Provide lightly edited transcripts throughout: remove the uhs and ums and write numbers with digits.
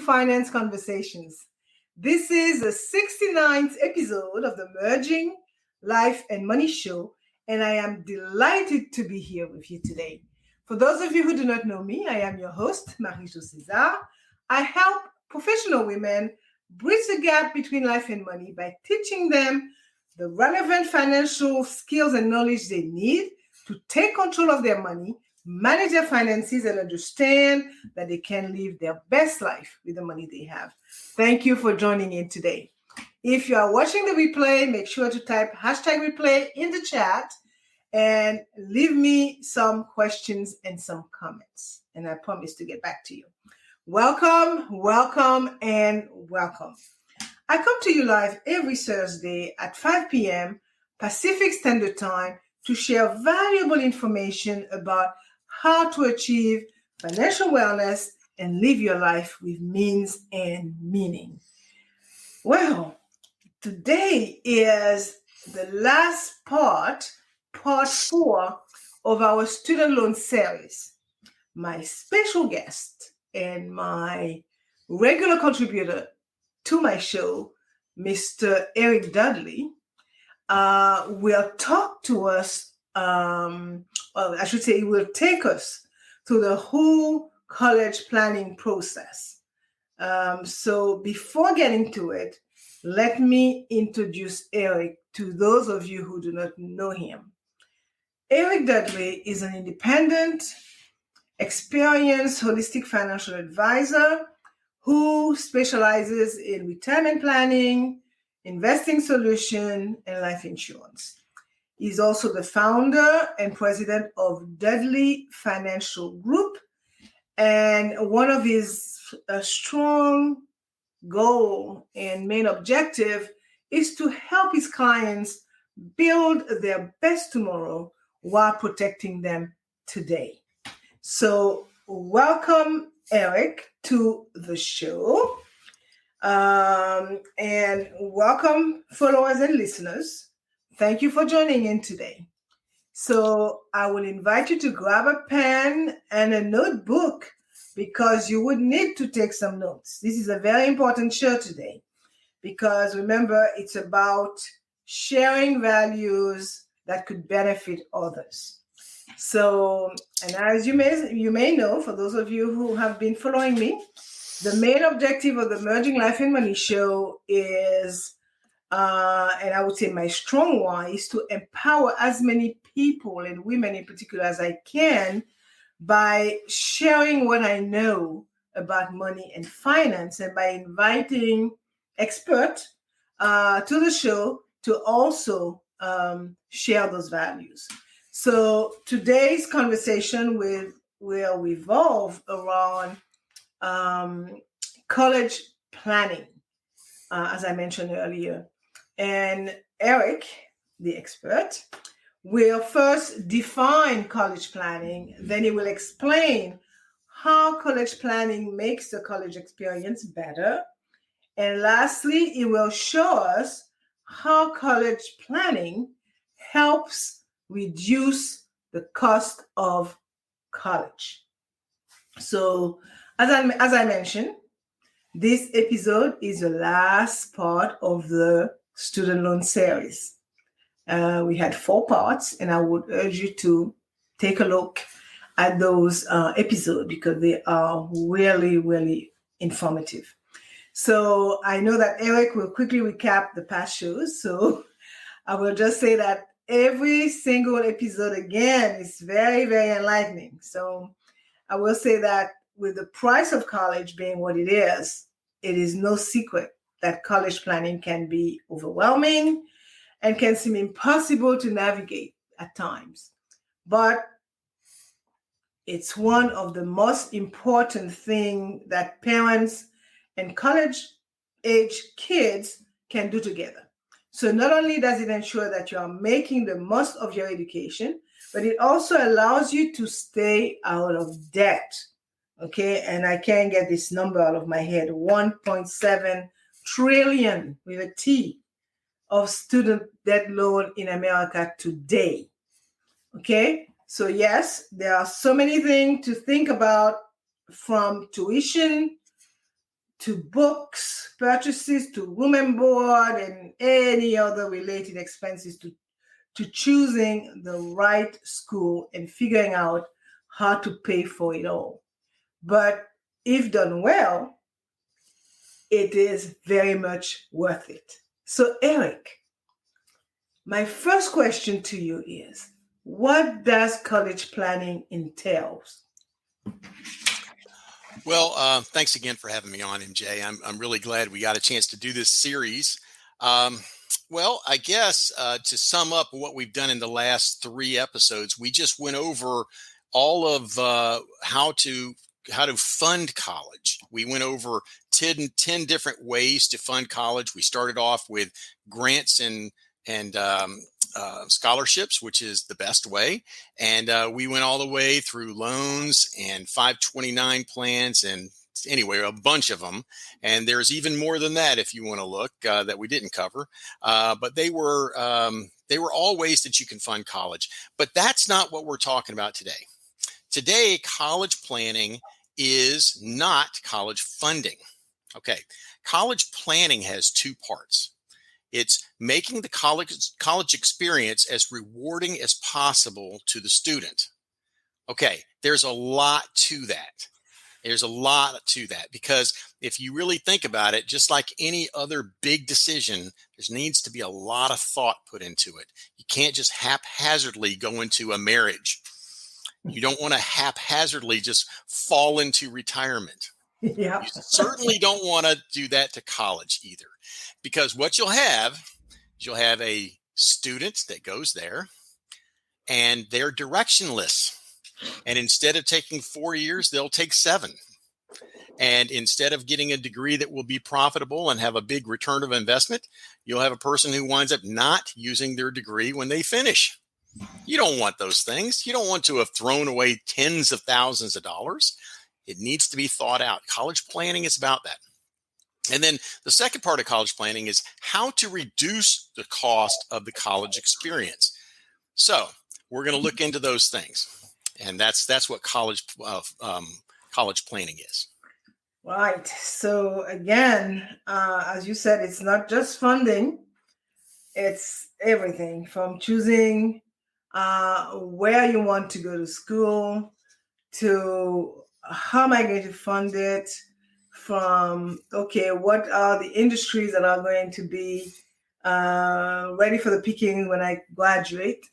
Finance Conversations. This is the 69th episode of the Merging Life and Money Show, and I am delighted to be here with you today. For those of you who do not know me, I am your host, Marie-Jo César. I help professional women bridge the gap between life and money by teaching them the relevant financial skills and knowledge they need to take control of their money, manage their finances, and understand that they can live their best life with the money they have. Thank you for joining in today. If you are watching the replay, make sure to type #replay in the chat and leave me some questions and some comments. And I promise to get back to you. Welcome, welcome, and welcome. I come to you live every Thursday at 5 p.m. Pacific Standard Time to share valuable information about how to achieve financial wellness and live your life with means and meaning. Well, today is the last part 4 of our student loan series. My special guest and my regular contributor to my show, Mr. Eric Dudley, will talk to us, he will take us through the whole college planning process. So before getting to it, let me introduce Eric to those of you who do not know him. Eric Dudley is an independent, experienced holistic financial advisor who specializes in retirement planning, investing solution, and life insurance. He's also the founder and president of Dudley Financial Group. And one of his strong goal and main objective is to help his clients build their best tomorrow while protecting them today. So welcome, Eric, to the show. And welcome, followers and listeners. Thank you for joining in today. So I will invite you to grab a pen and a notebook because you would need to take some notes. This is a very important show today because remember, it's about sharing values that could benefit others. So, and as you may know, for those of you who have been following me, the main objective of the Merging Life and Money Show is, and I would say my strong one, is to empower as many people and women in particular as I can by sharing what I know about money and finance and by inviting experts to the show to also share those values. So today's conversation will revolve around college planning, as I mentioned earlier. And Eric, the expert, will first define college planning, then he will explain how college planning makes the college experience better. And lastly, he will show us how college planning helps reduce the cost of college. So as I mentioned, this episode is the last part of the student loan series. We had 4 parts, and I would urge you to take a look at those episodes because they are really, really informative. So I know that Eric will quickly recap the past shows. So I will just say that every single episode, again, is very, very enlightening. So I will say that with the price of college being what it is no secret that college planning can be overwhelming and can seem impossible to navigate at times. But it's one of the most important things that parents and college-age kids can do together. So not only does it ensure that you are making the most of your education, but it also allows you to stay out of debt. Okay, and I can't get this number out of my head, 1.7 trillion with a T of student debt load in America today. Okay, so yes, there are so many things to think about, from tuition to books purchases, to room and board, and any other related expenses, to choosing the right school and figuring out how to pay for it all. But if done well, it is very much worth it. So, Eric, my first question to you is, what does college planning entail? Well, thanks again for having me on, MJ. I'm really glad we got a chance to do this series. Well, I guess to sum up what we've done in the last 3 episodes, we just went over all of how to fund college. We went over 10 different ways to fund college. We started off with grants and scholarships, which is the best way. And we went all the way through loans and 529 plans, and anyway, a bunch of them. And there's even more than that if you want to look that we didn't cover. But they were all ways that you can fund college. But that's not what we're talking about today. Today, college planning is not college funding. Okay, college planning has 2 parts. It's making the college experience as rewarding as possible to the student. Okay, there's a lot to that. There's a lot to that, because if you really think about it, just like any other big decision, there needs to be a lot of thought put into it. You can't just haphazardly go into a marriage. You don't want to haphazardly just fall into retirement. Yeah. You certainly don't want to do that to college either, because what you'll have is a student that goes there and they're directionless. And instead of taking 4 years, they'll take 7. And instead of getting a degree that will be profitable and have a big return of investment, you'll have a person who winds up not using their degree when they finish. You don't want those things. You don't want to have thrown away tens of thousands of dollars. It needs to be thought out. College planning is about that. And then the second part of college planning is how to reduce the cost of the college experience. So we're going to look into those things. And that's what college planning is. Right. So again, as you said, it's not just funding. It's everything from choosing where you want to go to school, to how am I going to fund it, from, okay, what are the industries that are going to be ready for the picking when I graduate?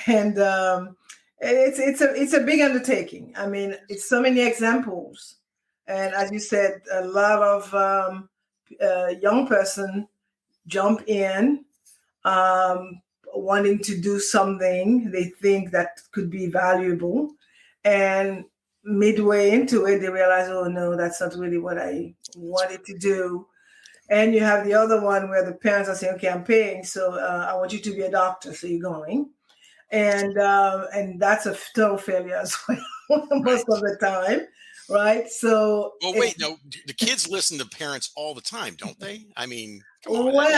And it's a big undertaking. I mean, it's so many examples. And as you said, a lot of young person jump in wanting to do something they think that could be valuable. And midway into it, they realize, oh, no, that's not really what I wanted to do. And you have the other one where the parents are saying, okay, I'm paying, so I want you to be a doctor, so you're going. And that's a total failure as well, most of the time, right? So, well, wait, no, the kids listen to parents all the time, don't they? I mean, come on. Well, right?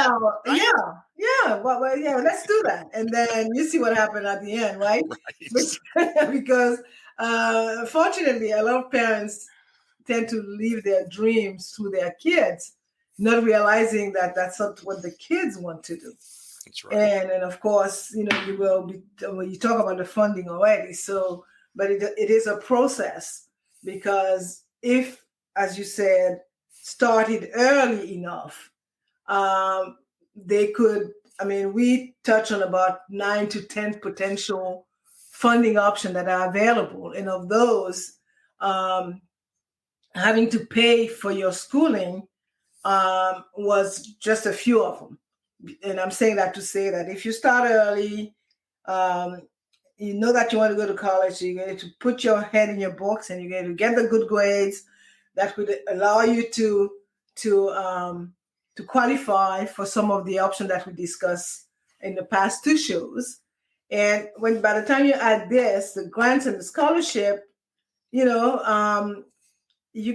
yeah. Well, yeah. Let's do that, and then you see what happened at the end, right? Right. Because fortunately, a lot of parents tend to leave their dreams to their kids, not realizing that that's not what the kids want to do. That's right. And of course, you will be, when you talk about the funding already. So, but it is a process, because if, as you said, started early enough, they could, we touch on about 9 to 10 potential funding options that are available. And of those, having to pay for your schooling was just a few of them. And I'm saying that to say that if you start early, you know that you want to go to college, so you're going to put your head in your books and you're going to get the good grades that would allow you to qualify for some of the options that we discussed in the past 2 shows. And when by the time you add this, the grants and the scholarship, you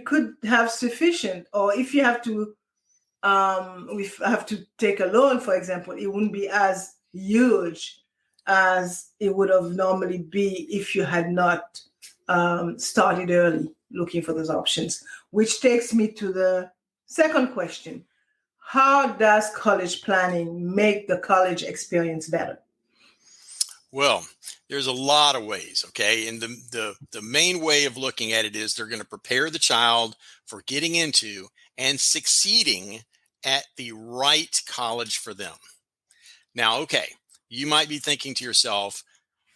could have sufficient, or if you have to, we have to take a loan, for example, it wouldn't be as huge as it would have normally be if you had not started early looking for those options, which takes me to the second question. How does college planning make the college experience better? Well, there's a lot of ways, okay? And the main way of looking at it is they're going to prepare the child for getting into and succeeding at the right college for them. Now, okay, you might be thinking to yourself,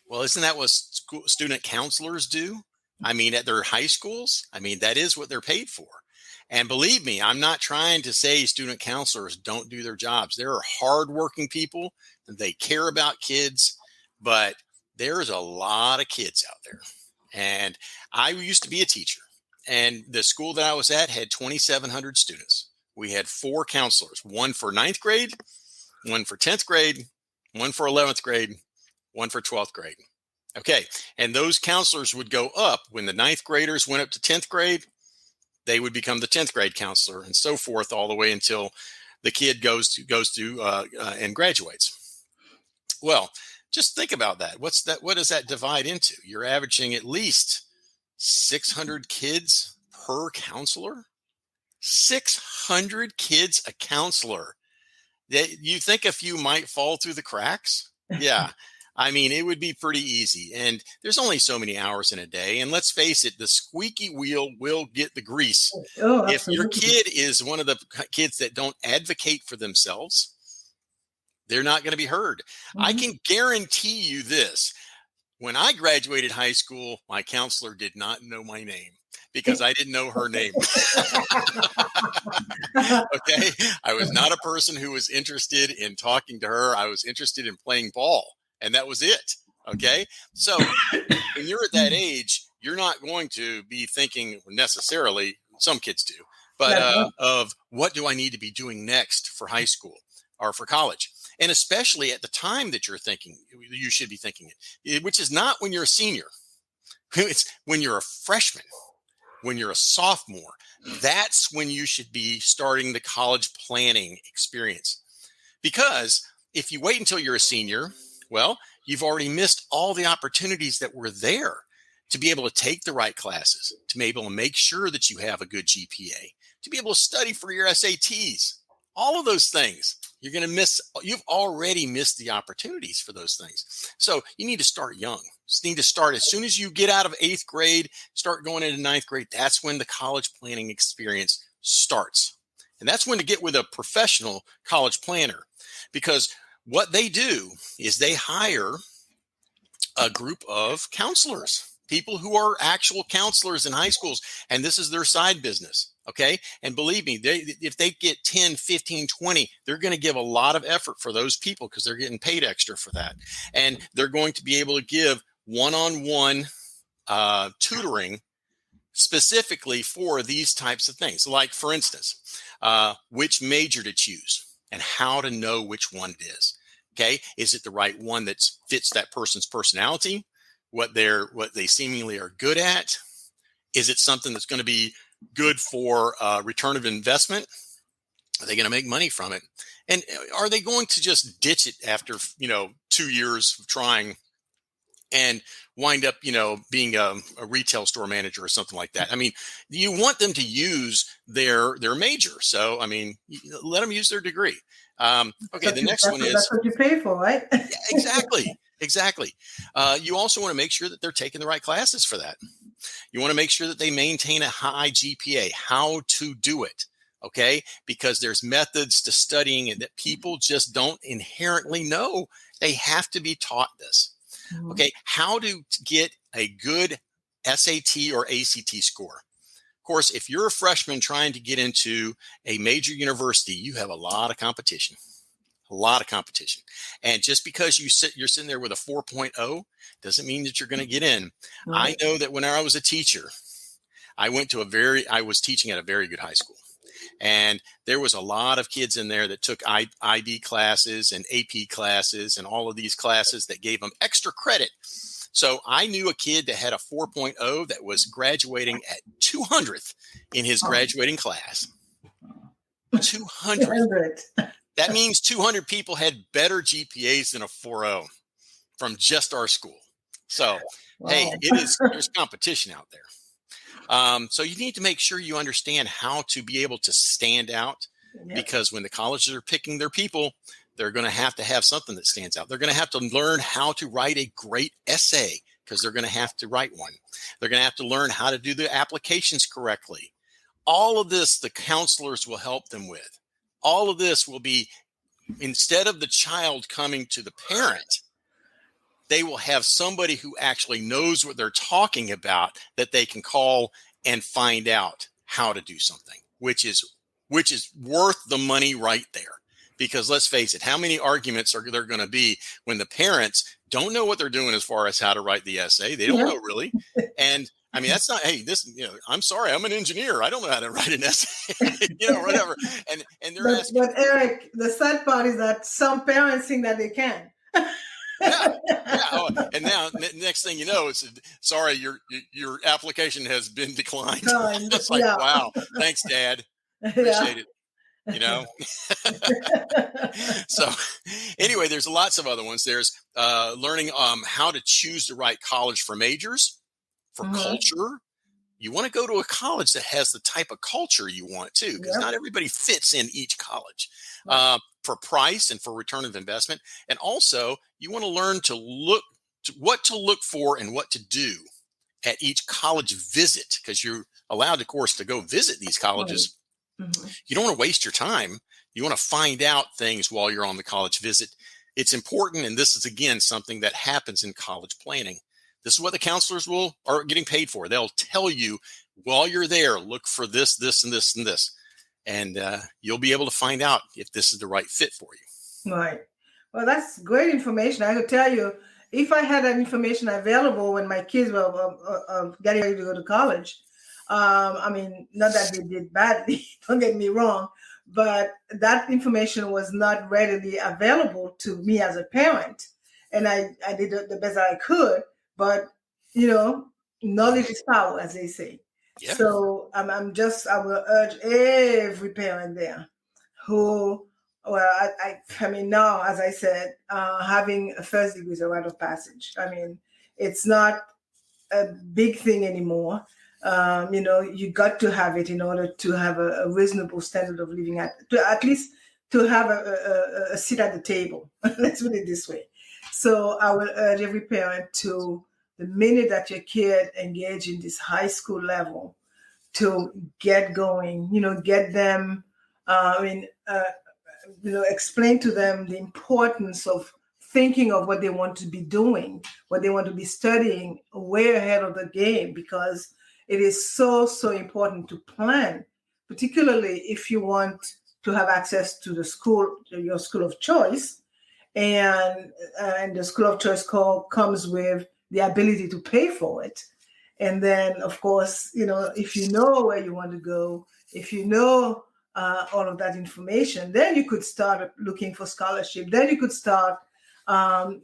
well, isn't that what student counselors do? I mean, at their high schools, I mean, that is what they're paid for. And believe me, I'm not trying to say student counselors don't do their jobs. There are hardworking people, they care about kids, but there's a lot of kids out there. And I used to be a teacher, and the school that I was at had 2,700 students. We had 4 counselors, one for 9th grade, one for 10th grade, one for 11th grade, one for 12th grade. Okay. And those counselors would go up when the 9th graders went up to 10th grade. They would become the 10th grade counselor, and so forth, all the way until the kid goes to and graduates. Well, just think about that. What does that divide into? You're averaging at least 600 kids per counselor. 600 kids a counselor. You think a few might fall through the cracks? Yeah. I mean, it would be pretty easy. And there's only so many hours in a day. And let's face it, the squeaky wheel will get the grease. Oh, If your absolutely. kid is one of the kids that don't advocate for themselves, they're not going to be heard. I Mhm. can guarantee you this. When I graduated high school, my counselor did not know my name because I didn't know her name. Okay. I was not a person who was interested in talking to her. I was interested in playing ball, and that was it. Okay. So when you're at that age, you're not going to be thinking necessarily, some kids do, but That's right. of what do I need to be doing next for high school or for college? And especially at the time that you're thinking, you should be thinking it, which is not when you're a senior. It's when you're a freshman, when you're a sophomore. That's when you should be starting the college planning experience. Because if you wait until you're a senior, well, you've already missed all the opportunities that were there to be able to take the right classes, to be able to make sure that you have a good GPA, to be able to study for your SATs, all of those things. You're going to miss, you've already missed the opportunities for those things. So you need to start young. You need to start as soon as you get out of 8th grade, start going into 9th grade. That's when the college planning experience starts. And that's when to get with a professional college planner, because what they do is they hire a group of counselors, people who are actual counselors in high schools, and this is their side business. Okay. And believe me, if they get 10, 15, 20, they're going to give a lot of effort for those people because they're getting paid extra for that. And they're going to be able to give one-on-one tutoring specifically for these types of things. Like, for instance, which major to choose and how to know which one it is. Okay. Is it the right one that fits that person's personality, what they seemingly are good at? Is it something that's going to be good for return of investment? Are they going to make money from it? And are they going to just ditch it after, 2 years of trying and wind up, being a retail store manager or something like that? I mean, you want them to use their major. So, I mean, let them use their degree. Okay, the next one is, That's what you pay for, right? yeah, exactly. Exactly. You also want to make sure that they're taking the right classes for that. You want to make sure that they maintain a high GPA, how to do it. Okay. Because there's methods to studying and that people just don't inherently know. They have to be taught this. Okay. How to get a good SAT or ACT score. Of course, if you're a freshman trying to get into a major university, you have a lot of competition. A lot of competition. And just because you're sitting there with a 4.0 doesn't mean that you're going to get in. Right. I know that when I was a teacher, I was teaching at a very good high school. And there was a lot of kids in there that took IB classes and AP classes and all of these classes that gave them extra credit. So I knew a kid that had a 4.0 that was graduating at 200th in his graduating class. 200. That means 200 people had better GPAs than a 4.0 from just our school. So Hey, Wow. there's competition out there. So you need to make sure you understand how to be able to stand out, Yeah. because when the colleges are picking their people, they're going to have something that stands out. They're going to have to learn how to write a great essay, because they're going to have to write one. They're going to have to learn how to do the applications correctly. All of this, the counselors will help them with. All of this will be, instead of the child coming to the parent, they will have somebody who actually knows what they're talking about that they can call and find out how to do something, which is worth the money right there. Because let's face it, how many arguments are there going to be when the parents don't know what they're doing as far as how to write the essay? They don't know really. And I mean, that's not, hey, I'm sorry, I'm an engineer, I don't know how to write an essay, whatever. And they're asking. But Eric, the sad part is that some parents think that they can. Yeah. Oh, and now next thing you know, it's sorry, your application has been declined. It's like, wow, thanks, Dad. Appreciate it. So anyway, there's lots of other ones. There's learning how to choose the right college for majors, for culture. You want to go to a college that has the type of culture you want too, because not everybody fits in each college. For price and for return of investment. And also you want to learn what to look for and what to do at each college visit, because you're allowed, of course, to go visit these colleges. You don't want to waste your time. You want to find out things while you're on the college visit. It's important. And this is, again, something that happens in college planning. This is what the counselors are getting paid for. They'll tell you while you're there, look for this, this, and this, and this. And you'll be able to find out if this is the right fit for you. Right. Well, that's great information. I could tell you, if I had that information available when my kids were getting ready to go to college, I mean, not that they did badly, don't get me wrong, but that information was not readily available to me as a parent. And I did the best I could, but, knowledge is power, as they say. Yeah. So I will urge every parent there who, well, I mean, now, as I said, having a first degree is a rite of passage. I mean, it's not a big thing anymore. You got to have it in order to have a reasonable standard of living, at least to have a seat at the table. Let's put it this way. So I will urge every parent to, the minute that your kid engage in this high school level, to get going, get them, explain to them the importance of thinking of what they want to be doing, what they want to be studying, way ahead of the game, because it is so, so important to plan, particularly if you want to have access to your school of choice. And the school of choice comes with the ability to pay for it. And then, of course, if you know where you want to go, if you know all of that information, then you could start looking for scholarship. Then you could start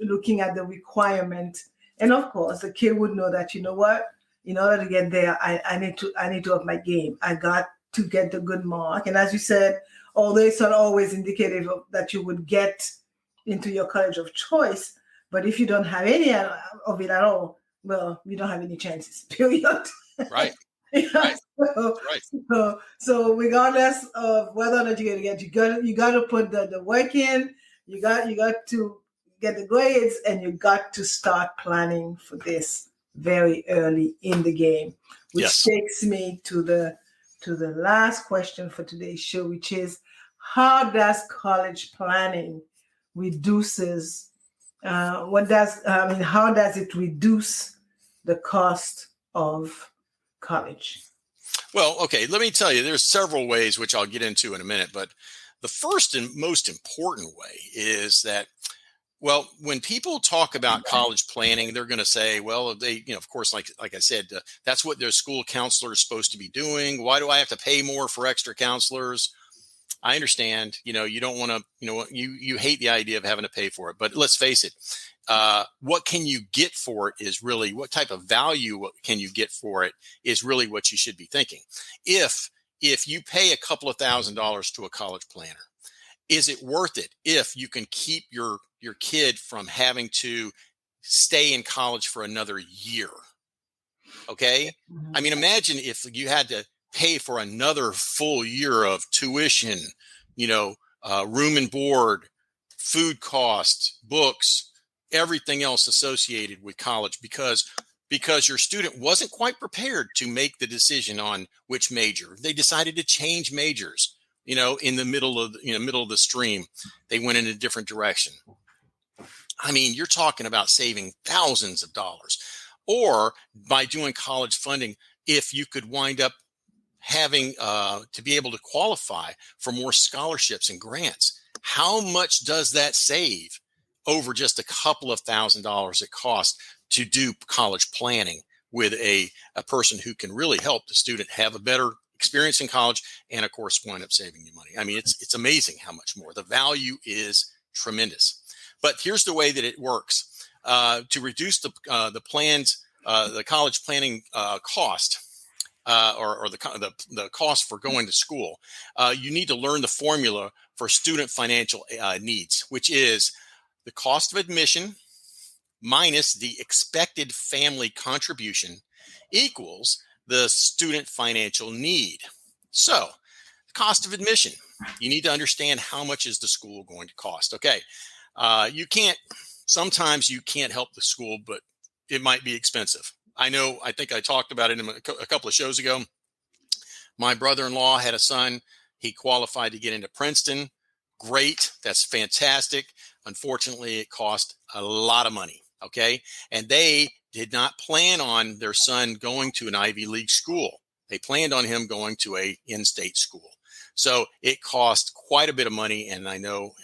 looking at the requirement. And of course, the kid would know that, you know what, in order to get there, I need to up my game. I got to get the good mark. And as you said, although it's not always indicative of that you would get into your college of choice, but if you don't have any of it at all, well, you don't have any chances, period. Right. Right. So regardless of whether or not you're gonna get, you got to put the work in. You got to get the grades, and you got to start planning for this very early in the game. Which takes me to the last question for today's show, which is, how does college planning reduces how does it reduce the cost of college? Well, okay, let me tell you, there's several ways, which I'll get into in a minute, but the first and most important way is that, well, when people talk about college planning, they're going to say, well, they, of course, like I said, that's what their school counselor is supposed to be doing. Why do I have to pay more for extra counselors? I understand, you don't want to, you hate the idea of having to pay for it, but let's face it. What can you get for it is really, what type of value can you get for it is really what you should be thinking. If you pay a couple of $1,000s to a college planner, is it worth it if you can keep your kid from having to stay in college for another year. Okay. Mhm. I mean, imagine if you had to pay for another full year of tuition, room and board, food costs, books, everything else associated with college because your student wasn't quite prepared to make the decision on which major. They decided to change majors, in the middle of the stream. They went in a different direction. I mean, you're talking about saving thousands of dollars. Or by doing college funding, if you could wind up having to be able to qualify for more scholarships and grants, how much does that save over just a couple of $1,000s it costs to do college planning with a person who can really help the student have a better experience in college and, of course, wind up saving you money? I mean, it's amazing how much more. The value is tremendous. But here's the way that it works. To reduce the college planning cost, or the cost for going to school, you need to learn the formula for student financial needs, which is the cost of admission minus the expected family contribution equals the student financial need. So, the cost of admission, you need to understand how much is the school going to cost. Okay, sometimes you can't help the school, but it might be expensive. I think I talked about it a couple of shows ago. My brother-in-law had a son. He qualified to get into Princeton. Great. That's fantastic. Unfortunately, it cost a lot of money. Okay. And they did not plan on their son going to an Ivy League school. They planned on him going to a in-state school. So it cost quite a bit of money. And I know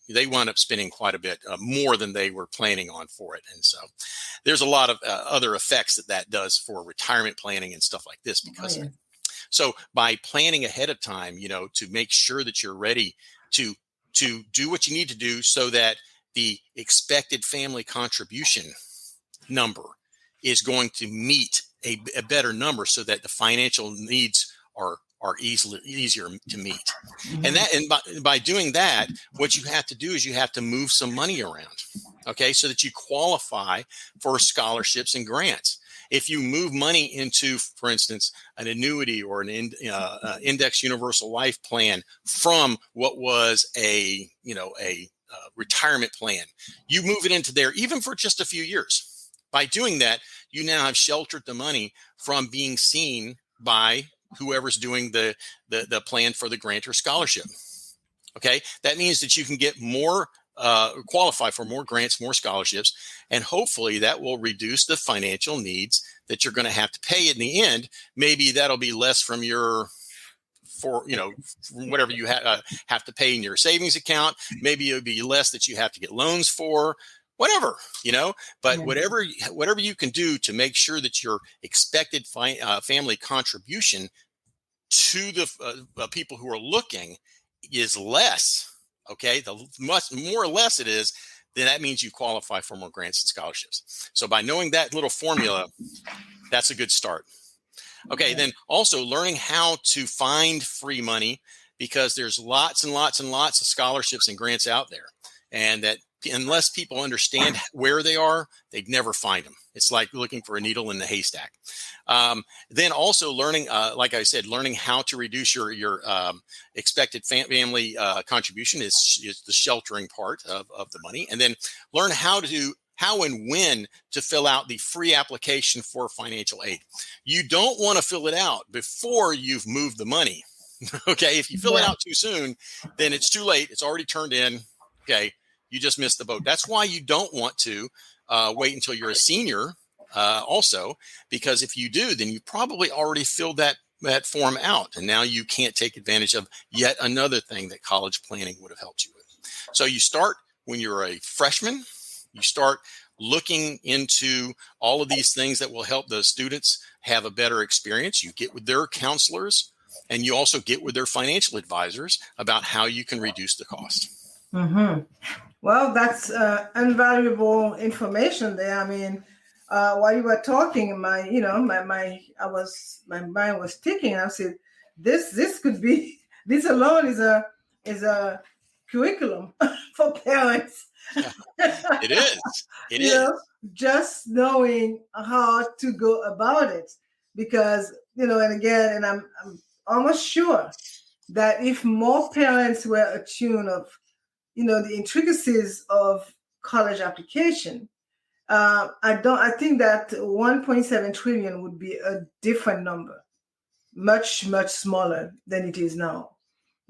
they wound up spending quite a bit more than they were planning on for it. And so there's a lot of other effects that does for retirement planning and stuff like this because of it. So by planning ahead of time, to make sure that you're ready to do what you need to do so that the expected family contribution number is going to meet a better number so that the financial needs are easier to meet. And by doing that, what you have to do is you have to move some money around, okay, so that you qualify for scholarships and grants. If you move money into, for instance, an annuity or an index universal life plan from what was a retirement plan, you move it into there even for just a few years. By doing that, you now have sheltered the money from being seen by whoever's doing the plan for the grant or scholarship. Okay, that means that you can get more, qualify for more grants, more scholarships, and hopefully that will reduce the financial needs that you're going to have to pay in the end. Maybe that'll be less from whatever you have to pay in your savings account. Maybe it'll be less that you have to get loans for. Whatever, but whatever you can do to make sure that your expected family contribution to the people who are looking is less, okay, the much more or less it is, then that means you qualify for more grants and scholarships. So by knowing that little formula, that's a good start. Okay, then also learning how to find free money, because there's lots and lots and lots of scholarships and grants out there, and that unless people understand where they are, they'd never find them. It's like looking for a needle in the haystack. Then also learning, like I said, learning how to reduce your expected family contribution is the sheltering part of the money. And then learn how and when to fill out the free application for financial aid. You don't want to fill it out before you've moved the money. Okay, if you fill it out too soon, then it's too late. It's already turned in. Okay, you just missed the boat. That's why you don't want to wait until you're a senior also, because if you do, then you probably already filled that form out, and now you can't take advantage of yet another thing that college planning would have helped you with. So you start when you're a freshman. You start looking into all of these things that will help those students have a better experience. You get with their counselors, and you also get with their financial advisors about how you can reduce the cost. Mm-hmm. Well, that's invaluable information there. I mean, while you were talking, my mind was ticking. I said, this could be, this alone is a curriculum for parents It is. It You is. know, just knowing how to go about it. Because, and again, and I'm almost sure that if more parents were attuned of, the intricacies of college application, I think that 1.7 trillion would be a different number, much, much smaller than it is now.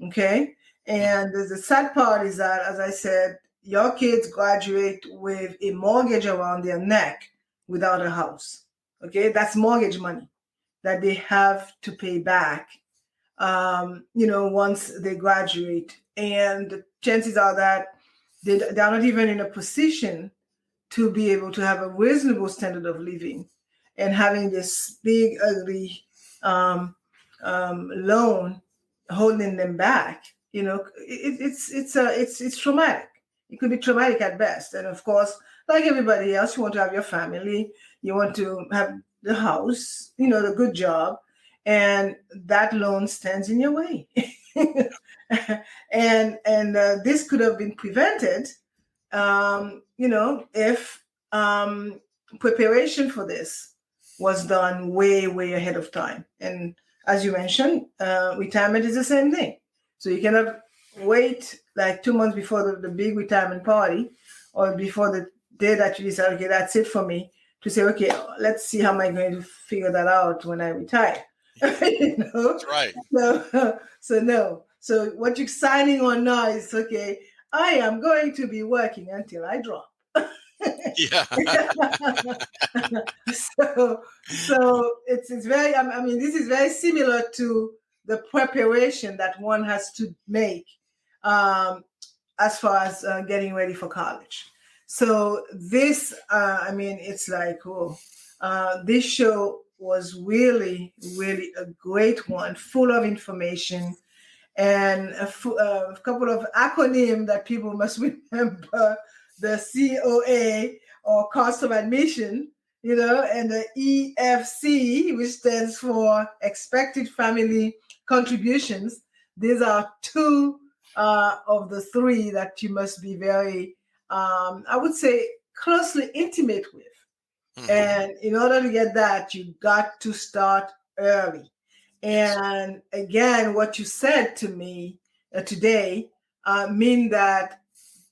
Okay. And the sad part is that, as I said, your kids graduate with a mortgage around their neck without a house. Okay. That's mortgage money that they have to pay back, once they graduate. And the chances are that they're not even in a position to be able to have a reasonable standard of living, and having this big, ugly loan holding them back. It's traumatic. It could be traumatic at best. And of course, like everybody else, you want to have your family, you want to have the house, the good job, and that loan stands in your way. And this could have been prevented, if preparation for this was done way, way ahead of time. And as you mentioned, retirement is the same thing. So you cannot wait like 2 months before the big retirement party, or before the day that you decide, okay, that's it for me, to say, okay, let's see how am I going to figure that out when I retire. That's right. So no. So what you're signing on now is, okay, I am going to be working until I drop. Yeah. So it's very, I mean, this is very similar to the preparation that one has to make, as far as getting ready for college. So this, it's like, this show was really, really a great one, full of information, and a couple of acronyms that people must remember: the COA, or cost of admission, and the EFC, which stands for expected family contributions. These are two of the three that you must be very, I would say, closely intimate with. Mm-hmm. And in order to get that, you got to start early. And again, what you said to me today mean that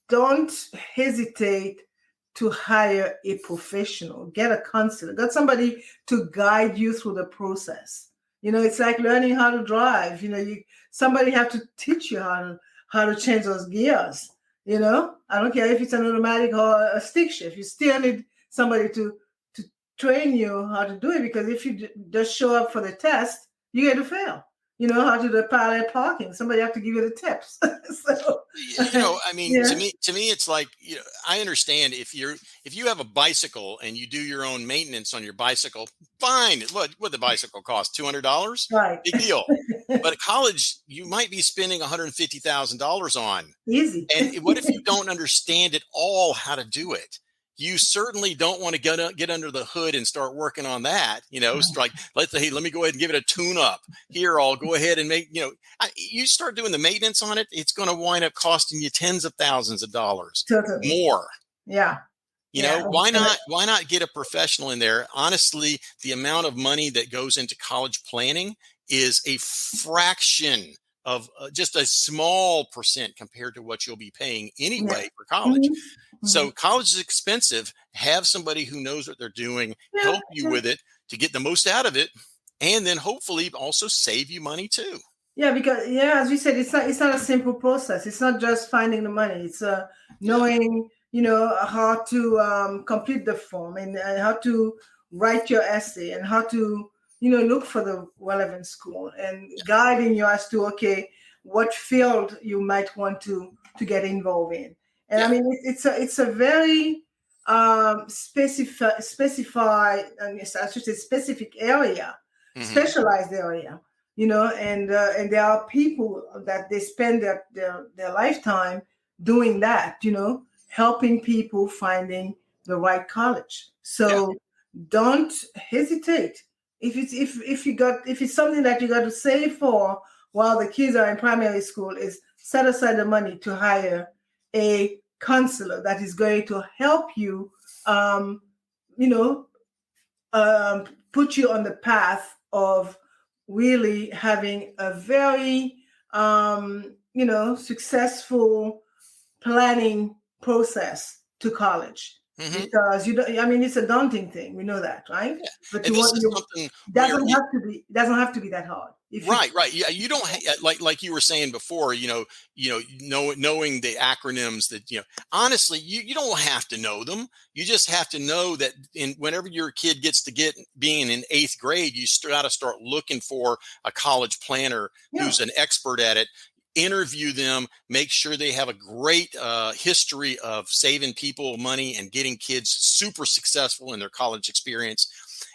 don't hesitate to hire a professional. Get a counselor. Get somebody to guide you through the process. It's like learning how to drive. Somebody have to teach you how to change those gears. I don't care if it's an automatic or a stick shift. You still need somebody to train you how to do it, because if you just show up for the test, you're going to fail. How to do the parallel parking. Somebody have to give you the tips. So, to me, it's like, I understand if you have a bicycle and you do your own maintenance on your bicycle, fine. What the bicycle cost? $200? Right. Big deal. But at college, you might be spending $150,000 on. Easy. And what if you don't understand at all how to do it? You certainly don't want to get under the hood and start working on that. It's like, let me go ahead and give it a tune up. Here, I'll go ahead and make, you start doing the maintenance on it, it's going to wind up costing you tens of thousands of dollars more. Yeah. Why not get a professional in there? Honestly, the amount of money that goes into college planning is a fraction of just a small percent compared to what you'll be paying anyway for college. Mm-hmm. So college is expensive. Have somebody who knows what they're doing help you with it to get the most out of it, and then hopefully also save you money too. Yeah, because as we said, it's not a simple process. It's not just finding the money. It's knowing how to complete the form, and how to write your essay, and how to look for the relevant school, and guiding you as to, okay, what field you might want to get involved in. And I mean, it's a very specified, and I should say specific area, mm-hmm. specialized area, and there are people that they spend their lifetime doing that, helping people finding the right college. So don't hesitate. If it's something that you got to save for while the kids are in primary school, is set aside the money to hire a counselor that is going to help you, you know, put you on the path of really having a very, successful planning process to college. Mhm. Because you don't, I mean, it's a daunting thing. We know that, right? Yeah. But And you this want is you something where doesn't you, have to be doesn't have to be that hard. If you right, right. Yeah, you don't like you were saying before, knowing the acronyms that, honestly, you don't have to know them. You just have to know that whenever your kid gets to being in 8th grade, you got to start looking for a college planner yeah. who's an expert at it. Interview them, make sure they have a great history of saving people money and getting kids super successful in their college experience,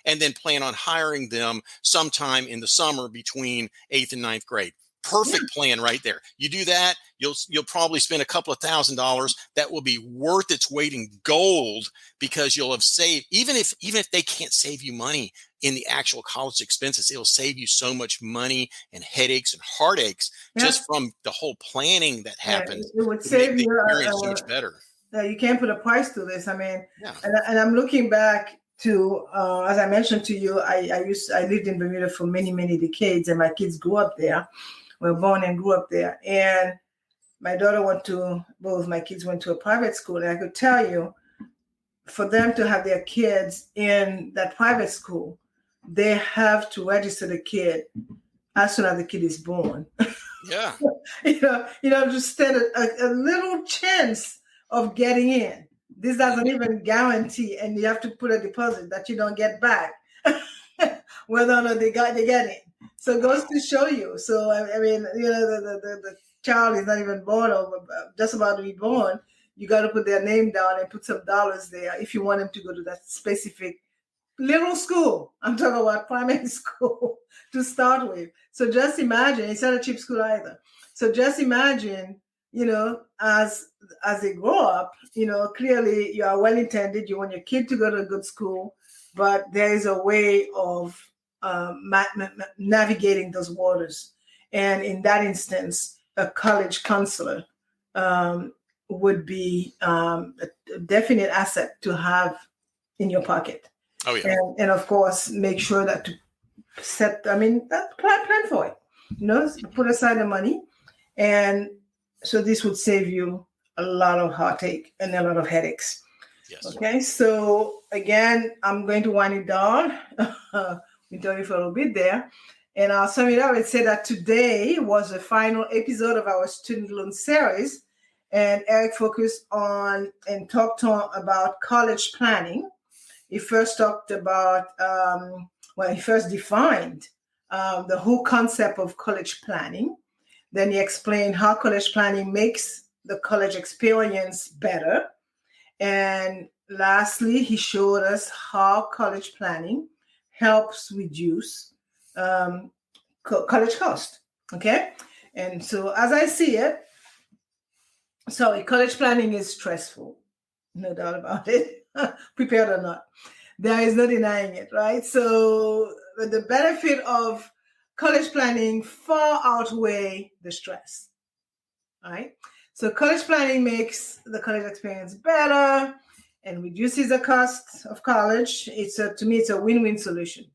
and then plan on hiring them sometime in the summer between 8th and 9th grade. Perfect plan right there. You do that, you'll probably spend a couple of $1,000s. That will be worth its weight in gold, because you'll have saved, even if they can't save you money in the actual college expenses, it'll save you so much money and headaches and heartaches Yeah. just from the whole planning that Yeah, happens it would to make save the you. experience so much better. You can't put a price to this. I mean, Yeah. and I'm looking back to, as I mentioned to you, I lived in Bermuda for many, many decades, and my kids grew up there, were born and grew up there. And my daughter both my kids went to a private school, and I could tell you, for them to have their kids in that private school, they have to register the kid as soon as the kid is born. Yeah. Just stand a little chance of getting in. This doesn't even guarantee, and you have to put a deposit that you don't get back, whether or not they get in. So it goes to show you. So I mean, the child is not even born or just about to be born. You got to put their name down and put some dollars there if you want them to go to that specific little school. I'm talking about primary school to start with. So just imagine, it's not a cheap school either. So just imagine, as they grow up, clearly you are well intended. You want your kid to go to a good school, but there is a way of navigating those waters. And in that instance, a college counselor would be a definite asset to have in your pocket. Oh yeah. And of course, make sure that to plan for it. Put aside the money, and so this would save you a lot of heartache and a lot of headaches. Yes. Okay, so again, I'm going to wind it down. We told you for a little bit there, and I'll sum it up and say that today was the final episode of our student loan series, and Eric focused on and talked about college planning. He first talked about, he first defined the whole concept of college planning. Then he explained how college planning makes the college experience better. And lastly, he showed us how college planning helps reduce college cost. Okay? And so as I see it, college planning is stressful. No doubt about it. Prepared or not. There is no denying it, right? So the benefit of college planning far outweigh the stress, right? So college planning makes the college experience better and reduces the cost of college. To me, it's a win-win solution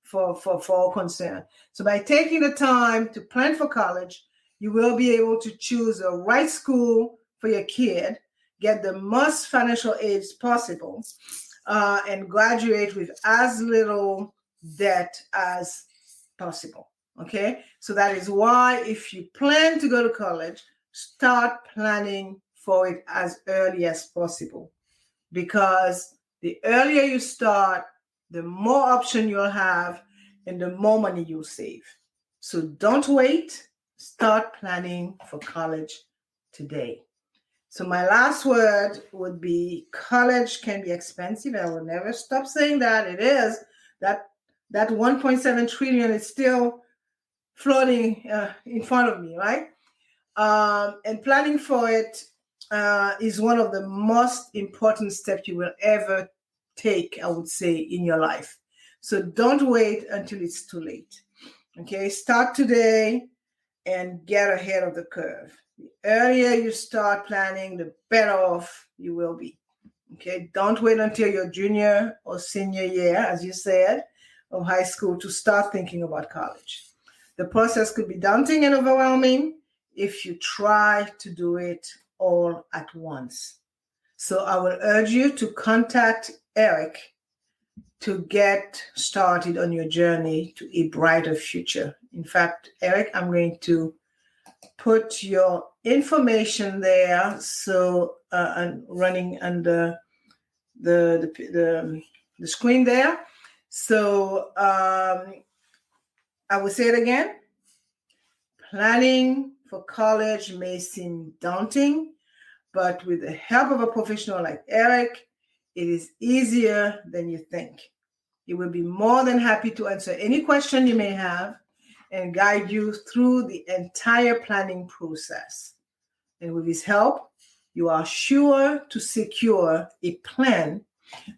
for all concerned. So by taking the time to plan for college, you will be able to choose the right school for your kid, get the most financial aid possible, and graduate with as little debt as possible. Okay, so that is why if you plan to go to college, start planning for it as early as possible, because the earlier you start, the more option you'll have and the more money you'll save. So don't wait, start planning for college today. So my last word would be college can be expensive. I will never stop saying that. It is. That 1.7 trillion is still floating in front of me, right? And planning for it is one of the most important steps you will ever take, I would say, in your life. So don't wait until it's too late. Okay, start today and get ahead of the curve. The earlier you start planning, the better off you will be. Okay, don't wait until your junior or senior year, as you said, of high school to start thinking about college. The process could be daunting and overwhelming if you try to do it all at once. So I will urge you to contact Eric to get started on your journey to a brighter future. In fact, Eric, I'm going to put your information there. So I'm running under the screen there. So I will say it again. Planning for college may seem daunting, but with the help of a professional like Eric, it is easier than you think. He will be more than happy to answer any question you may have and guide you through the entire planning process. And with his help, you are sure to secure a plan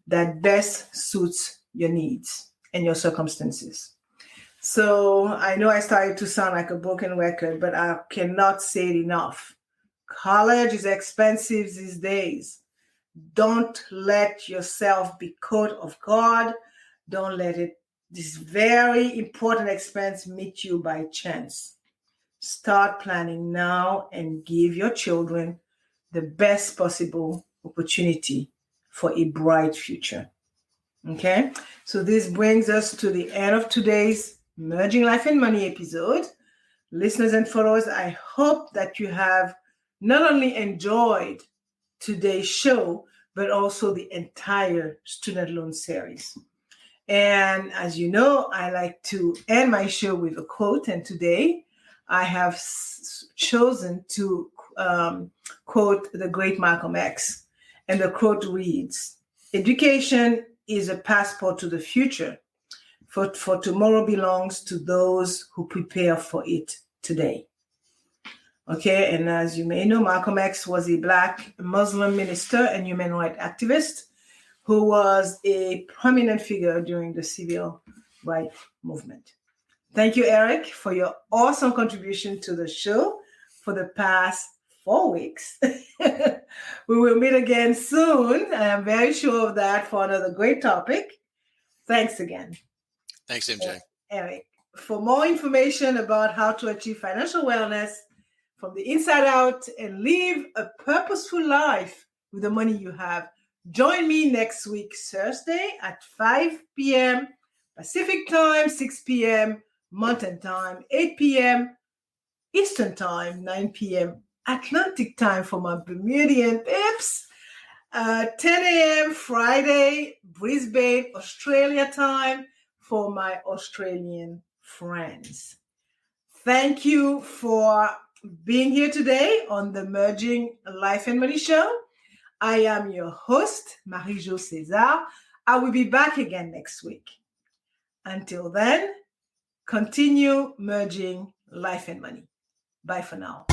that best suits your needs and your circumstances. So I know I started to sound like a broken record, but I cannot say it enough. College is expensive these days. Don't let yourself be caught off guard. Don't let this very important expense meet you by chance. Start planning now and give your children the best possible opportunity for a bright future. Okay, so this brings us to the end of today's Merging Life and Money episode. Listeners and followers, I hope that you have not only enjoyed today's show, but also the entire student loan series. And as you know, I like to end my show with a quote. And today I have chosen to quote the great Malcolm X. And the quote reads, "Education is a passport to the future, for tomorrow belongs to those who prepare for it today." Okay, and as you may know, Malcolm X was a Black Muslim minister and human rights activist who was a prominent figure during the civil rights movement. Thank you, Eric, for your awesome contribution to the show for the past 4 weeks. We will meet again soon. I am very sure of that, for another great topic. Thanks again. Thanks, MJ. Eric, for more information about how to achieve financial wellness from the inside out and live a purposeful life with the money you have, join me next week, Thursday at 5 p.m. Pacific time, 6 p.m. Mountain time, 8 p.m. Eastern time, 9 p.m. Atlantic time for my Bermudian pips, 10 a.m. Friday, Brisbane, Australia time for my Australian friends. Thank you for being here today on the Merging Life and Money Show. I am your host, Marie-Jo César. I will be back again next week. Until then, continue merging life and money. Bye for now.